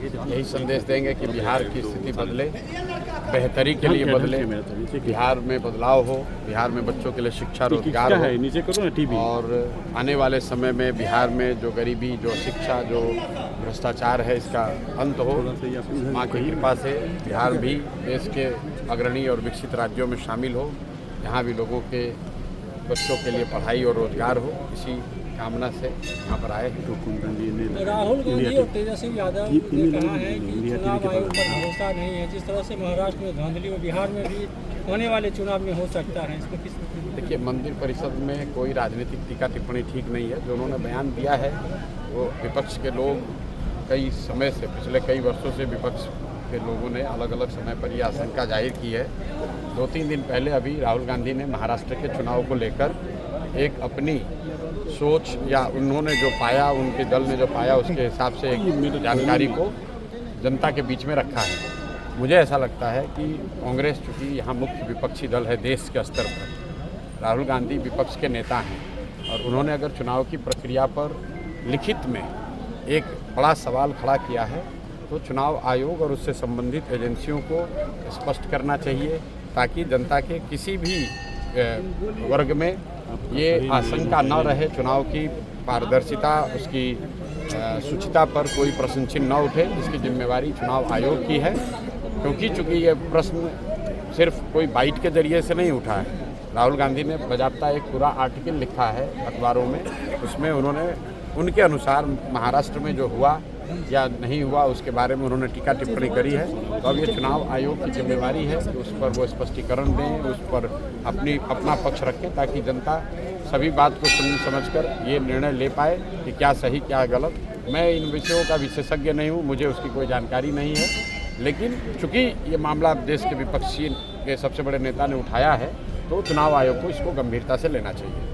यही संदेश देंगे कि बिहार की स्थिति बदले, बेहतरी के लिए बदले, बिहार में बदलाव हो, बिहार में बच्चों के लिए शिक्षा रोजगार हो और आने वाले समय में बिहार में जो गरीबी, जो शिक्षा, जो भ्रष्टाचार है इसका अंत हो। माँ की कृपा से बिहार भी देश के अग्रणी और विकसित राज्यों में शामिल हो, यहाँ भी लोगों के बच्चों के लिए पढ़ाई और रोजगार हो, इसी कामना से यहाँ पर आए हैं। राहुल गांधी और तेजस्वी यादव ने कहा है कि चुनाव आयोग पर भरोसा नहीं है। जिस तरह से महाराष्ट्र में धांधली और बिहार में भी होने वाले चुनाव में हो सकता है, इसमें किस देखिए, मंदिर परिषद में कोई राजनीतिक टीका टिप्पणी ठीक नहीं है। जो उन्होंने बयान दिया है वो विपक्ष के लोग कई समय से, पिछले कई वर्षों से विपक्ष के लोगों ने अलग अलग समय पर यह आशंका जाहिर की है। 2-3 दिन पहले अभी राहुल गांधी ने महाराष्ट्र के चुनाव को लेकर एक अपनी सोच या उन्होंने जो पाया, उनके दल ने जो पाया उसके हिसाब से एक जानकारी को जनता के बीच में रखा है। मुझे ऐसा लगता है कि कांग्रेस चूँकि यहाँ मुख्य विपक्षी दल है देश के स्तर पर, राहुल गांधी विपक्ष के नेता हैं और उन्होंने अगर चुनाव की प्रक्रिया पर लिखित में एक बड़ा सवाल खड़ा किया है तो चुनाव आयोग और उससे संबंधित एजेंसियों को स्पष्ट करना चाहिए ताकि जनता के किसी भी वर्ग में ये आशंका न रहे, चुनाव की पारदर्शिता, उसकी शुचिता पर कोई प्रश्न चिन्ह न उठे। इसकी जिम्मेवारी चुनाव आयोग की है, क्योंकि चूँकि ये प्रश्न सिर्फ कोई बाइट के जरिए से नहीं उठा है। राहुल गांधी ने बाकायदा एक पूरा आर्टिकल लिखा है अखबारों में, उसमें उन्होंने उनके अनुसार महाराष्ट्र में जो हुआ या नहीं हुआ उसके बारे में उन्होंने टीका टिप्पणी करी है। तो अब ये चुनाव आयोग की जिम्मेवारी है कि उस पर वो स्पष्टीकरण दें, उस पर अपना पक्ष रखें ताकि जनता सभी बात को सुन समझकर ये निर्णय ले पाए कि क्या सही क्या गलत। मैं इन विषयों का विशेषज्ञ नहीं हूँ, मुझे उसकी कोई जानकारी नहीं है, लेकिन चूँकि ये मामला देश के विपक्षी के सबसे बड़े नेता ने उठाया है तो चुनाव आयोग को इसको गंभीरता से लेना चाहिए।